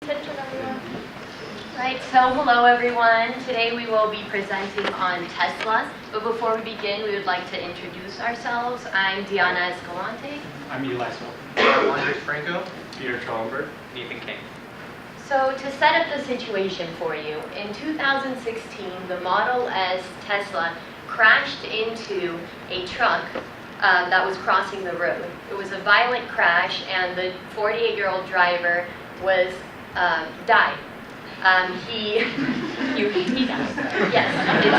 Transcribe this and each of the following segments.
Right, so hello everyone. Today we will be presenting on Tesla. But before we begin, we would like to introduce ourselves. I'm Diana Escalante. I'm Eli Sol. Andres Franco. Peter Tromberg. Nathan King. So to set up the situation for you, in 2016, the Model S Tesla crashed into a truck that was crossing the road. It was a violent crash, and the 48-year-old driver was died. He died. Yes, he did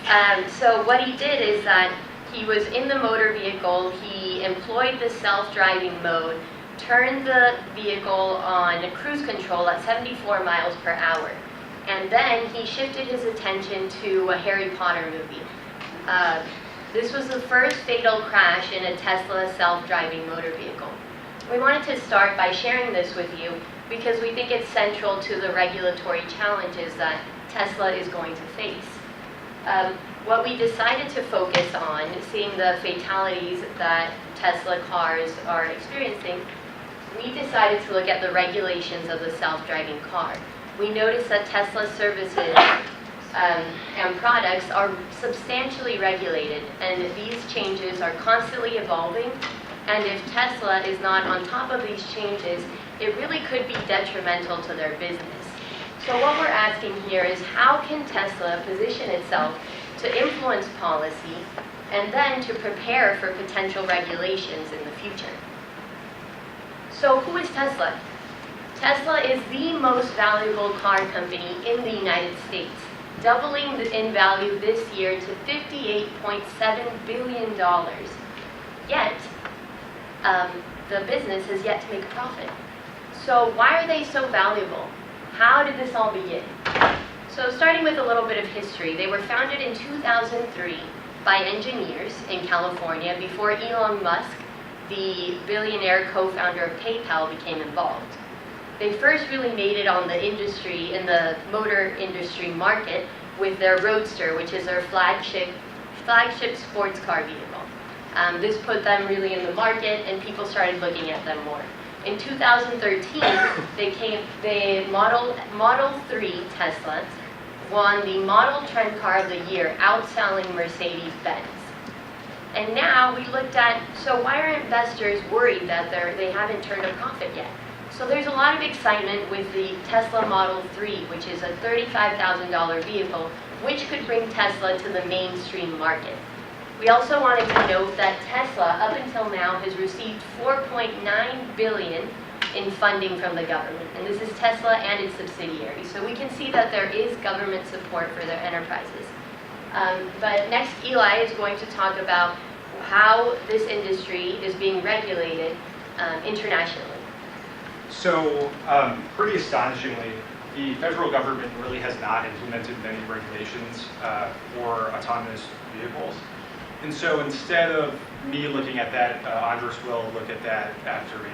die. So what he did is that he was in the motor vehicle. He employed the self-driving mode, turned the vehicle on cruise control at 74 miles per hour, and then he shifted his attention to a Harry Potter movie. This was the first fatal crash in a Tesla self-driving motor vehicle. We wanted to start by sharing this with you because we think it's central to the regulatory challenges that Tesla is going to face. What we decided to focus on, seeing the fatalities that Tesla cars are experiencing, we decided to look at the regulations of the self-driving car. We noticed that Tesla services and products are substantially regulated, and these changes are constantly evolving, and if Tesla is not on top of these changes, it really could be detrimental to their business. So what we're asking here is, how can Tesla position itself to influence policy and then to prepare for potential regulations in the future? So who is Tesla? Tesla is the most valuable car company in the United States, doubling in value this year to $58.7 billion. Yet, the business has yet to make a profit. So why are they so valuable? How did this all begin? So starting with a little bit of history, they were founded in 2003 by engineers in California before Elon Musk, the billionaire co-founder of PayPal, became involved. They first really made it on the industry, in the motor industry market, with their Roadster, which is their flagship sports car vehicle. This put them really in the market, and people started looking at them more. In 2013, the Model 3 Tesla won the Model Trend Car of the Year, outselling Mercedes-Benz. And now we looked at, so why are investors worried that they haven't turned a profit yet? So there's a lot of excitement with the Tesla Model 3, which is a $35,000 vehicle, which could bring Tesla to the mainstream market. We also wanted to note that Tesla, up until now, has received $4.9 billion in funding from the government. And this is Tesla and its subsidiaries. So we can see that there is government support for their enterprises. But next, Eli is going to talk about how this industry is being regulated internationally. So, pretty astonishingly, the federal government really has not implemented many regulations for autonomous vehicles. And so instead of me looking at that, Andres will look at that after me.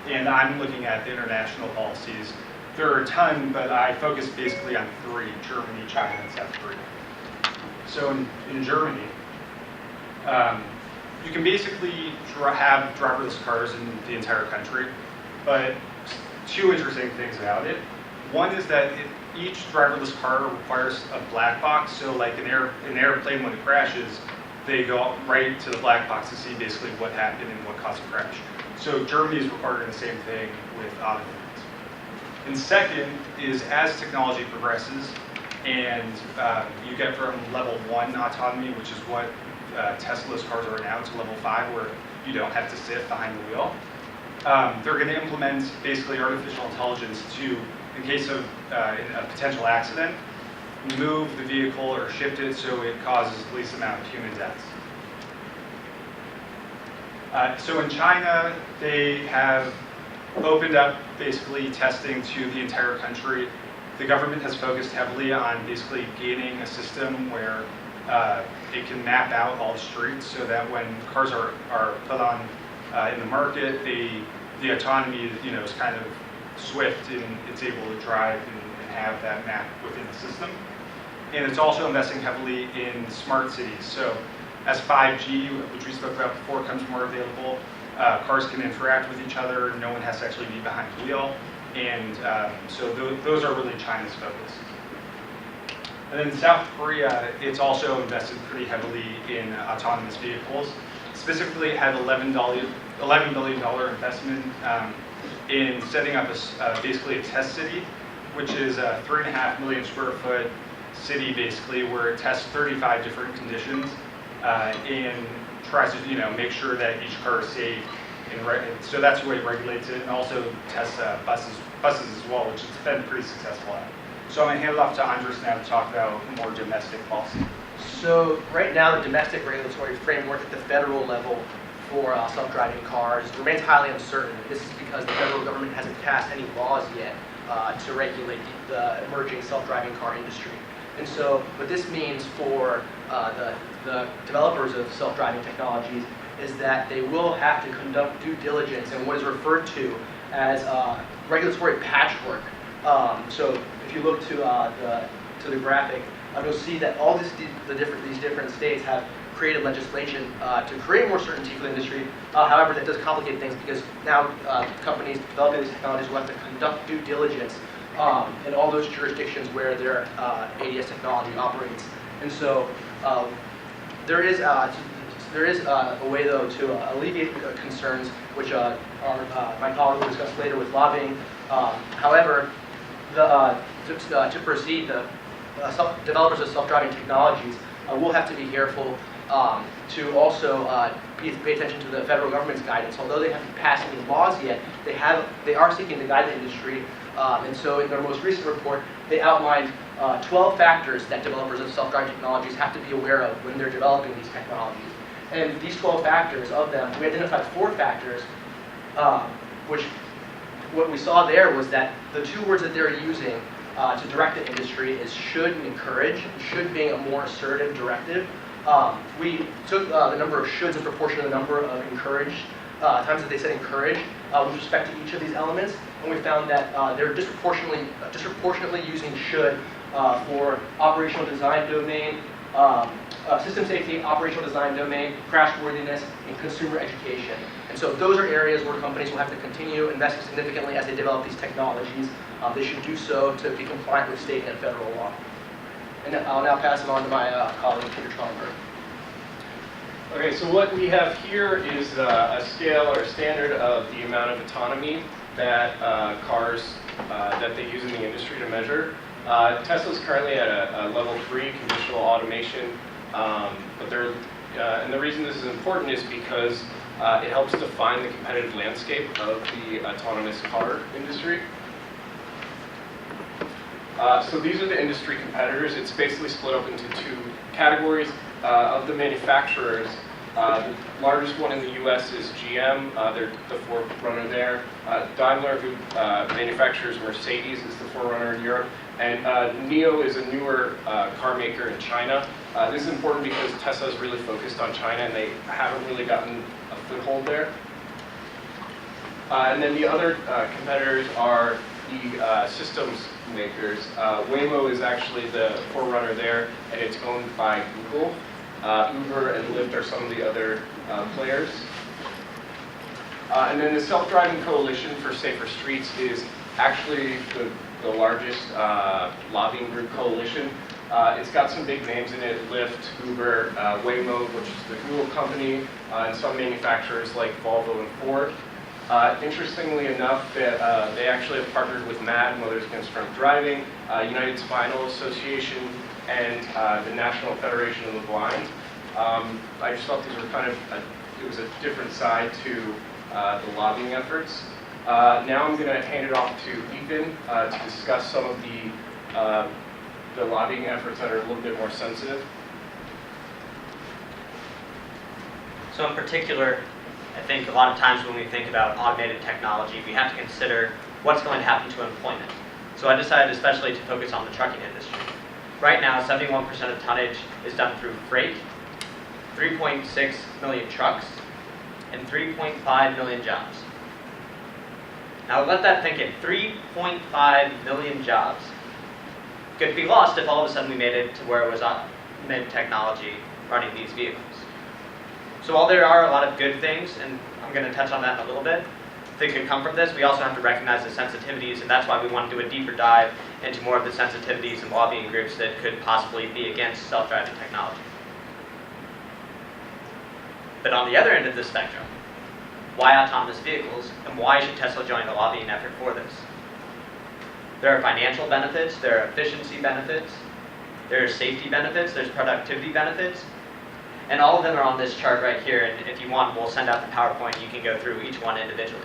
And I'm looking at the international policies. There are a ton, but I focus basically on three: Germany, China, and South Korea. So in Germany, you can basically have driverless cars in the entire country, but two interesting things about it. One is that each driverless car requires a black box, so like an airplane, when it crashes, they go right to the black box to see basically what happened and what caused the crash. So Germany is requiring the same thing with automobiles. And second is, as technology progresses and you get from level 1 autonomy, which is what Tesla's cars are now, to level 5, where you don't have to sit behind the wheel, they're going to implement basically artificial intelligence to, in case of a potential accident, move the vehicle or shift it so it causes the least amount of human deaths. So in China, they have opened up basically testing to the entire country. The government has focused heavily on basically gaining a system where it can map out all the streets so that when cars are put on in the market, the autonomy is kind of swift and it's able to drive and have that map within the system. And it's also investing heavily in smart cities. So as 5G, which we spoke about before, becomes more available, cars can interact with each other. No one has to actually be behind the wheel. And so those are really China's focus. And then South Korea, it's also invested pretty heavily in autonomous vehicles. Specifically, it had $11 billion investment in setting up basically a test city, which is a 3.5 million square foot city, basically, where it tests 35 different conditions and tries to make sure that each car is safe. So that's the way it regulates it, and also tests buses as well, which it's been pretty successful at. So I'm going to hand it off to Andres now to talk about more domestic policy. So right now, the domestic regulatory framework at the federal level for self-driving cars remains highly uncertain. This is because the federal government hasn't passed any laws yet to regulate the emerging self-driving car industry. And so what this means for the developers of self-driving technologies is that they will have to conduct due diligence in what is referred to as regulatory patchwork. So if you look to the graphic, you'll see that all these different states have created legislation to create more certainty for the industry. However, that does complicate things because now companies developing these technologies will have to conduct due diligence in all those jurisdictions where their ADS technology operates. And so there is a way, though, to alleviate concerns, which my colleague will discuss later with lobbying. However, to proceed, the developers of self-driving technologies will have to be careful to also pay attention to the federal government's guidance. Although they haven't passed any laws yet, they are seeking to guide the industry. And so in their most recent report, they outlined 12 factors that developers of self-driving technologies have to be aware of when they're developing these technologies. And these 12 factors, of them, we identified 4 factors, which what we saw there was that the 2 words that they're using to direct the industry is should and encourage, should being a more assertive directive. We took the number of shoulds in proportion to the number of encouraged times that they said encourage with respect to each of these elements, and we found that they're disproportionately using should for operational design domain, system safety, operational design domain, crashworthiness, and consumer education. And so those are areas where companies will have to continue investing significantly as they develop these technologies. They should do so to be compliant with state and federal law. And I'll now pass it on to my colleague, Peter Schomburg. Okay, so what we have here is a scale or a standard of the amount of autonomy that cars that they use in the industry to measure. Tesla's currently at a level 3 conditional automation, and the reason this is important is because it helps define the competitive landscape of the autonomous car industry. So these are the industry competitors. It's basically split up into 2 categories. Of the manufacturers, the largest one in the U.S. is GM. They're the forerunner there. Daimler, who manufactures Mercedes, is the forerunner in Europe. And NIO is a newer car maker in China. This is important because Tesla is really focused on China, and they haven't really gotten a foothold there. And then the other competitors are the systems makers. Waymo is actually the forerunner there, and it's owned by Google. Uber and Lyft are some of the other players. And then the Self-Driving Coalition for Safer Streets is actually the largest lobbying group coalition. It's got some big names in it: Lyft, Uber, Waymo, which is the Google company, and some manufacturers like Volvo and Ford. Interestingly enough, they actually have partnered with MAD, Mothers Against Drunk Driving, United Spinal Association, and the National Federation of the Blind. I just thought these were it was a different side to the lobbying efforts. Now I'm going to hand it off to Ethan to discuss some of the lobbying efforts that are a little bit more sensitive. So in particular, I think a lot of times when we think about automated technology, we have to consider what's going to happen to employment. So I decided especially to focus on the trucking industry. Right now, 71% of tonnage is done through freight, 3.6 million trucks, and 3.5 million jobs. Now let that sink in. 3.5 million jobs could be lost if all of a sudden we made it to where it was automated technology running these vehicles. So while there are a lot of good things, and I'm I'm going to touch on that in a little bit, that could come from this, we also have to recognize the sensitivities, and that's why we want to do a deeper dive into more of the sensitivities and lobbying groups that could possibly be against self-driving technology. But on the other end of the spectrum, why autonomous vehicles, and why should Tesla join the lobbying effort for this? There are financial benefits, there are efficiency benefits, there are safety benefits, there's productivity benefits, and all of them are on this chart right here, and if you want, we'll send out the PowerPoint, you can go through each one individually.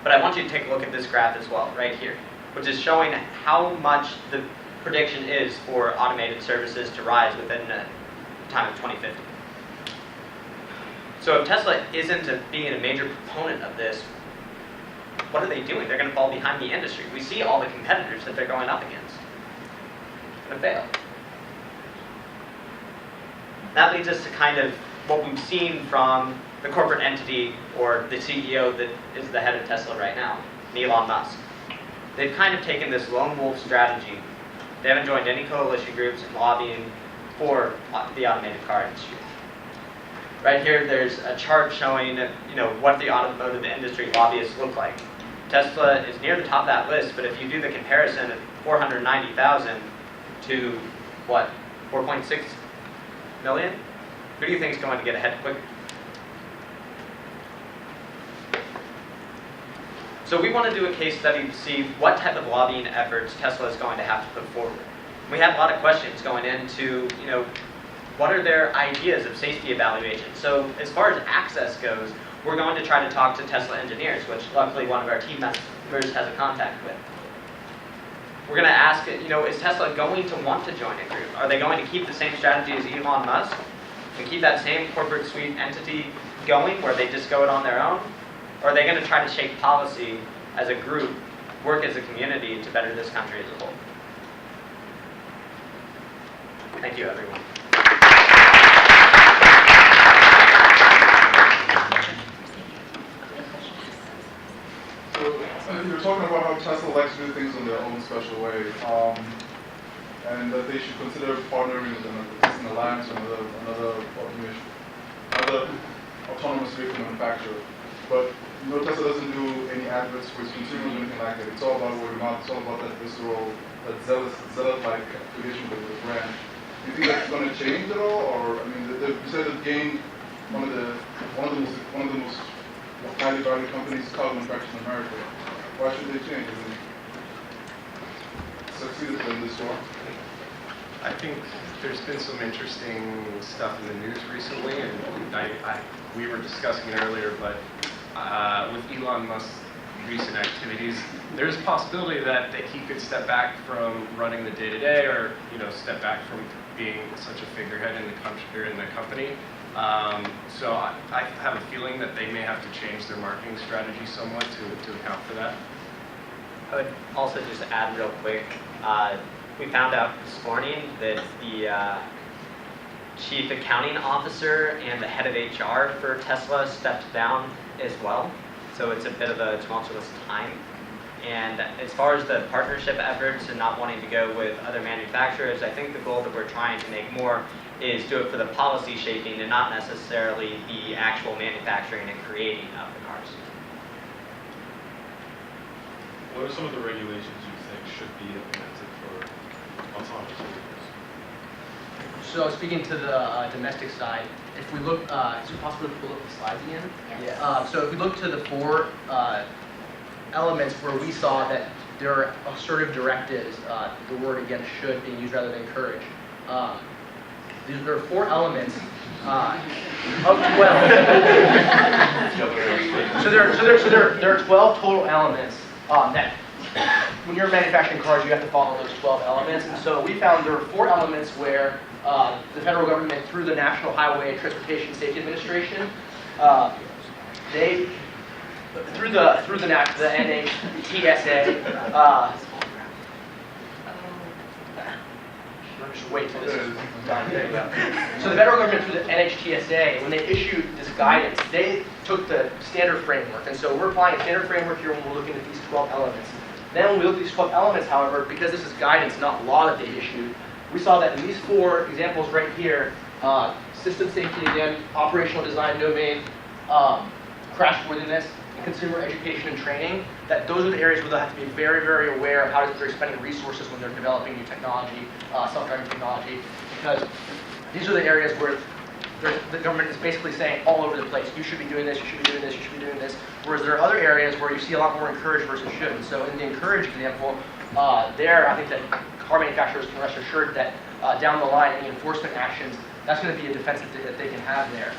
But I want you to take a look at this graph as well, right here, which is showing how much the prediction is for automated services to rise within the time of 2050. So if Tesla isn't being a major proponent of this, what are they doing? They're going to fall behind the industry. We see all the competitors that they're going up against. They're going to fail. That leads us to kind of what we've seen from the corporate entity or the CEO that is the head of Tesla right now, Elon Musk. They've kind of taken this lone wolf strategy. They haven't joined any coalition groups in lobbying for the automated car industry. Right here, there's a chart showing what the automotive industry lobbyists look like. Tesla is near the top of that list, but if you do the comparison of 490,000 to what, 4.6 million? Who do you think is going to get ahead quicker? So we want to do a case study to see what type of lobbying efforts Tesla is going to have to put forward. We have a lot of questions going into, what are their ideas of safety evaluation? So as far as access goes, we're going to try to talk to Tesla engineers, which luckily one of our team members has a contact with. We're going to ask, is Tesla going to want to join a group? Are they going to keep the same strategy as Elon Musk and keep that same corporate suite entity going where they just go it on their own? Or are they going to try to shape policy as a group, work as a community to better this country as a whole? Thank you, everyone. So you're talking about how Tesla likes to do things in their own special way, and that they should consider partnering with an alliance or another autonomous vehicle manufacturer. But Tesla doesn't do any adverts for its consumers or anything like that. It's all about word of mouth. It's all about that visceral, that zealot-like affiliation with the brand. Do you think that's going to change at all, or you said that gained one of the most highly valued companies, car manufacturers in America. Why should they change? Succeeded in this war. I think there's been some interesting stuff in the news recently, and we were discussing it earlier, but with Elon Musk's recent activities, there's a possibility that he could step back from running the day-to-day, or step back from being such a figurehead in the country or in the company. So I have a feeling that they may have to change their marketing strategy somewhat to account for that. I would also just add real quick, we found out this morning that the chief accounting officer and the head of HR for Tesla stepped down as well. So it's a bit of a tumultuous time. And as far as the partnership efforts and not wanting to go with other manufacturers, I think the goal that we're trying to make more is do it for the policy shaping and not necessarily the actual manufacturing and creating of the cars. What are some of the regulations you think should be implemented for autonomous vehicles? So speaking to the domestic side, if we look, is it possible to pull up the slides again? Yes. So if we look to the four elements where we saw that there are assertive directives, the word again should being used rather than encourage. There are four elements of 12. so there are 12 total elements that when you're manufacturing cars, you have to follow those 12 elements. And so we found there are 4 elements where the federal government, through the National Highway and Transportation Safety Administration, they through the NHTSA. Just wait till this is done. There you go. So the federal government, through the NHTSA, when they issued this guidance, they took the standard framework. And so we're applying a standard framework here when we're looking at these 12 elements. Then when we look at these 12 elements, however, because this is guidance, not law that they issued, we saw that in these 4 examples right here, system safety, again, operational design domain, crashworthiness, and consumer education and training, that those are the areas where they'll have to be very, very aware of how they're spending resources when they're developing new technology, self-driving technology, because these are the areas where the government is basically saying all over the place, you should be doing this, you should be doing this, you should be doing this, whereas there are other areas where you see a lot more encourage versus should. And so in the encourage example, there I think that car manufacturers can rest assured that down the line, any enforcement actions, that's going to be a defense that they can have there.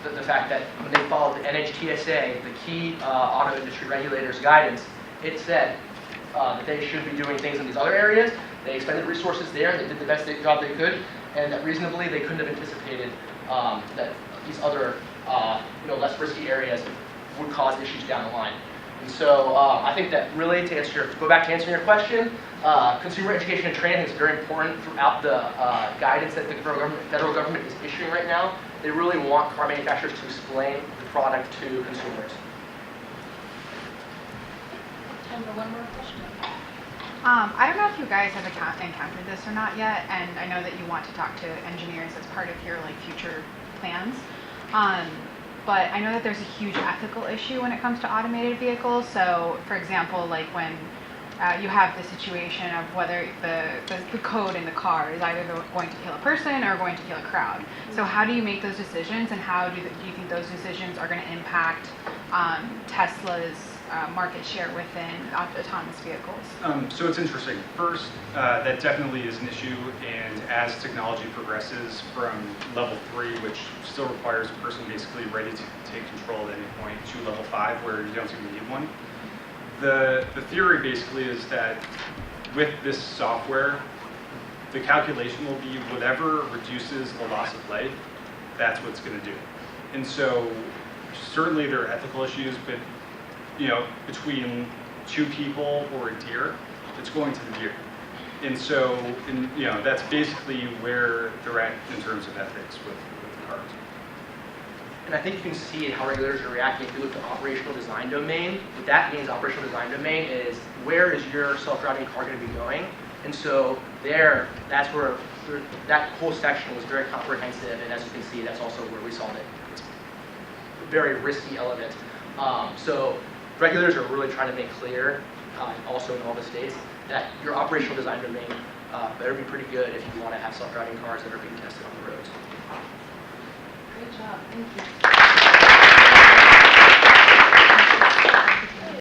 The fact that when they followed the NHTSA, the key auto industry regulators guidance, it said that they should be doing things in these other areas. They expended resources there, and they did the best job they could, and that reasonably they couldn't have anticipated that these other less risky areas would cause issues down the line. And so I think that really to go back to answering your question, consumer education and training is very important throughout the guidance that the federal government is issuing right now. They really want car manufacturers to explain the product to consumers. Time for one more question. I don't know if you guys have encountered this or not yet, and I know that you want to talk to engineers as part of your future plans. But I know that there's a huge ethical issue when it comes to automated vehicles. So, for example, when you have the situation of whether the code in the car is either going to kill a person or going to kill a crowd. So how do you make those decisions, and how do you think those decisions are going to impact Tesla's market share within autonomous vehicles? So it's interesting. First, that definitely is an issue, and as technology progresses from level 3, which still requires a person basically ready to take control at any point, to level 5, where you don't even need one. The theory basically is that with this software, the calculation will be whatever reduces the loss of life, that's what it's going to do. And so certainly there are ethical issues, but between 2 people or a deer, it's going to the deer. And so, that's basically where they're at in terms of ethics with the cars. And I think you can see how regulators are reacting if you look at the operational design domain. What that means, operational design domain, is where is your self-driving car going to be going? And so that's where that whole section was very comprehensive, and as you can see, that's also where we saw that it's a very risky element. So regulators are really trying to make clear, also in all the states, that your operational design domain better be pretty good if you want to have self-driving cars that are being tested on the roads. Great job. Thank you.